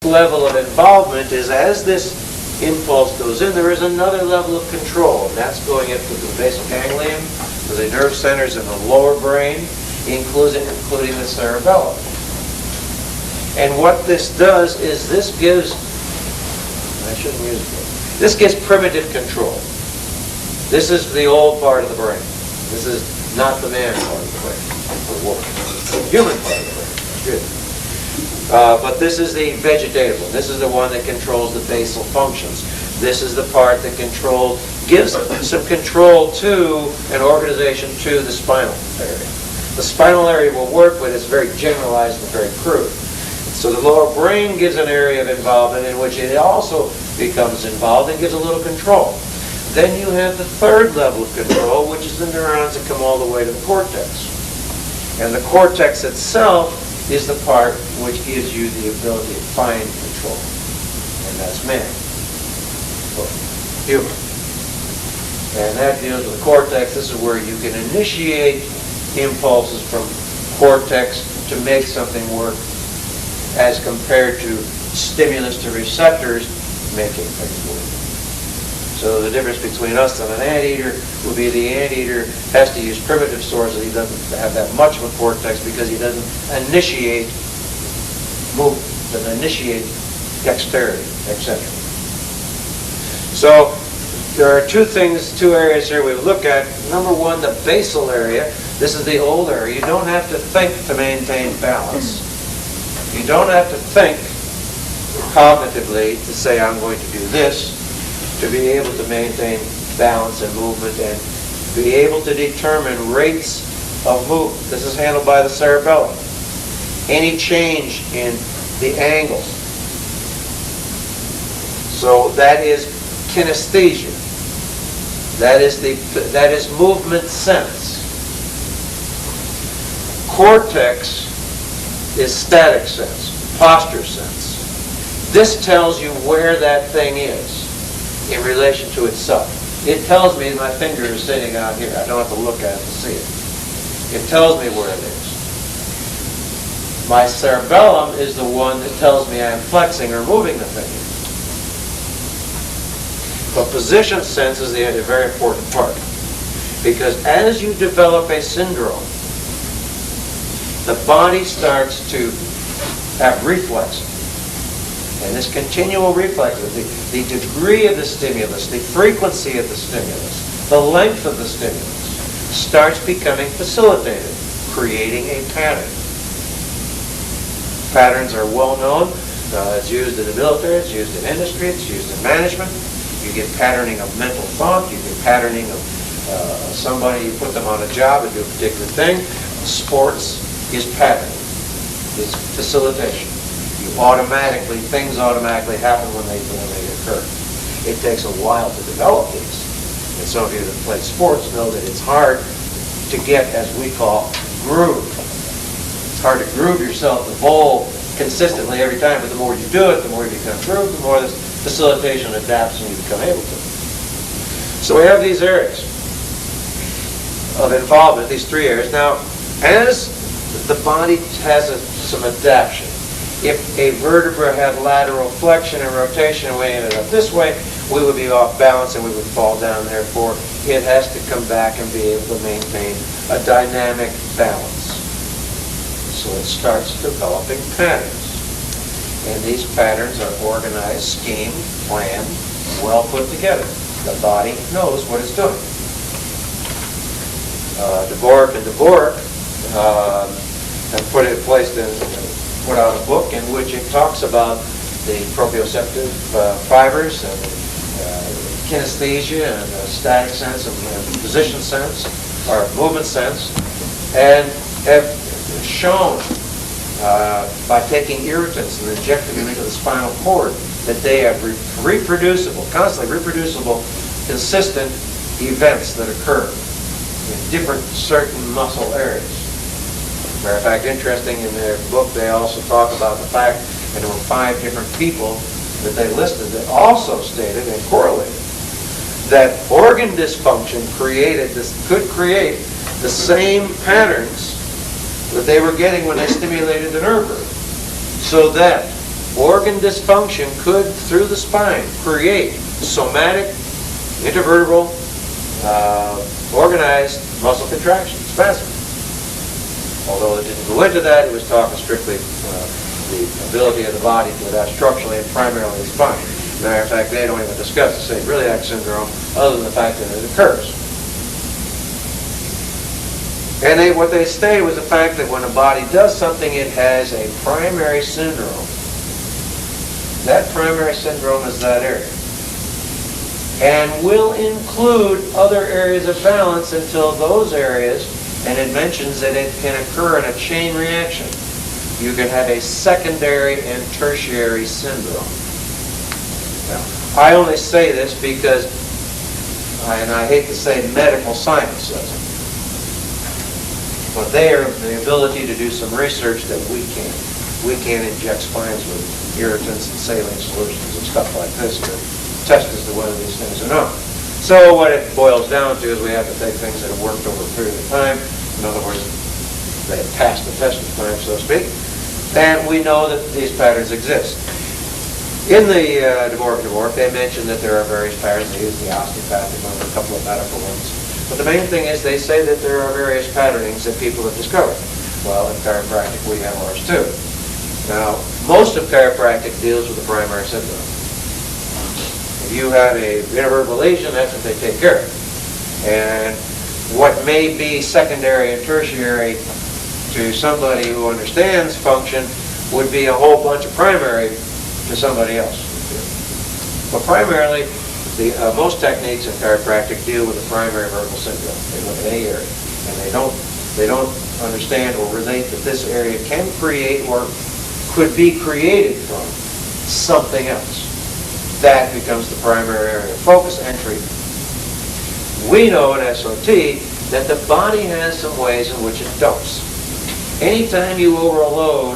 level of involvement is as this impulse goes in, there is another level of control. And that's going into the basal ganglion, to the nerve centers in the lower brain, including the cerebellum. And what this does is this gives, this gives primitive control. This is the old part of the brain. This is not the man part of the brain, the woman, the human part of the brain. Good. But this is the vegetative one. This is the one that controls the basal functions. This is the part that gives some control to an organization to the spinal area. The spinal area will work, but it's very generalized and very crude. So the lower brain gives an area of involvement in which it also becomes involved and gives a little control. Then you have the third level of control, which is the neurons that come all the way to the cortex. And the cortex itself is the part which gives you the ability of fine control. And that's man. Human. And that deals with the cortex. This is where you can initiate impulses from cortex to make something work as compared to stimulus to receptors making things work. So the difference between us and an anteater would be the anteater has to use primitive sources. He doesn't have that much of a cortex because he doesn't initiate movement, doesn't initiate dexterity, etc. So there are two areas here we look at. Number one, the basal area. This is the old area. You don't have to think to maintain balance. You don't have to think cognitively to say, I'm going to do this, to be able to maintain balance and movement and be able to determine rates of movement. This is handled by the cerebellum. Any change in the angles. So that is kinesthesia. That is movement sense. Cortex is static sense, posture sense. This tells you where that thing is in relation to itself. It tells me my finger is sitting out here. I don't have to look at it to see it. It tells me where it is. My cerebellum is the one that tells me I'm flexing or moving the finger. But position sense is a very important part. Because as you develop a syndrome, the body starts to have reflexes. And this continual reflex, the degree of the stimulus, the frequency of the stimulus, the length of the stimulus, starts becoming facilitated, creating a pattern. Patterns are well known. It's used in the military, it's used in industry, it's used in management. You get patterning of mental thought, you get patterning of somebody, you put them on a job and do a particular thing. Sports is patterning, is facilitation. Things automatically happen when they occur. It takes a while to develop these. And some of you that play sports know that it's hard to get, as we call, groove. It's hard to groove yourself to bowl consistently every time, but the more you do it, the more you become grooved, the more this facilitation adapts and you become able to. So we have these areas of involvement, these three areas. Now, as the body has some adaptation, if a vertebra had lateral flexion and rotation and we ended up this way, we would be off balance and we would fall down. Therefore, it has to come back and be able to maintain a dynamic balance. So it starts developing patterns. And these patterns are organized, schemed, planned, well put together. The body knows what it's doing. Dvorak have put out a book in which it talks about the proprioceptive fibers and kinesthesia and static sense and position sense or movement sense, and have shown by taking irritants and injecting them into the spinal cord that they have constantly reproducible, consistent events that occur in different certain muscle areas. Matter of fact, interesting, in their book they also talk about the fact that there were 5 different people that they listed that also stated and correlated that organ dysfunction could create the same patterns that they were getting when they stimulated the nerve root. So that organ dysfunction could, through the spine, create somatic, intervertebral, organized muscle contraction, spasm. Although it didn't go into that, it was talking strictly the ability of the body to adapt structurally and primarily the spine. Matter of fact, they don't even discuss the same iliac syndrome other than the fact that it occurs. And what they stated was the fact that when a body does something, it has a primary syndrome. That primary syndrome is that area. And will include other areas of balance until those areas, and it mentions that it can occur in a chain reaction. You can have a secondary and tertiary syndrome. Now, I only say this because, and I hate to say medical science says it, but they have the ability to do some research that we can't. We can't inject spines with irritants and saline solutions and stuff like this to test as to whether these things are known. So what it boils down to is we have to take things that have worked over a period of time. In other words, they have passed the test of time, so to speak. And we know that these patterns exist. In the DeMork, they mentioned that there are various patterns. They use the osteopathic one, a couple of medical ones. But the main thing is they say that there are various patternings that people have discovered. Well, in chiropractic, we have ours too. Now, most of chiropractic deals with the primary syndrome. If you have a intervertebral lesion, that's what they take care of. And what may be secondary and tertiary to somebody who understands function would be a whole bunch of primary to somebody else. But primarily, most techniques in chiropractic deal with the primary vertebral syndrome. They look at any area, and they don't understand or relate that this area can create or could be created from something else. That becomes the primary area of focus and treatment. We know in SOT that the body has some ways in which it dumps. Anytime you overload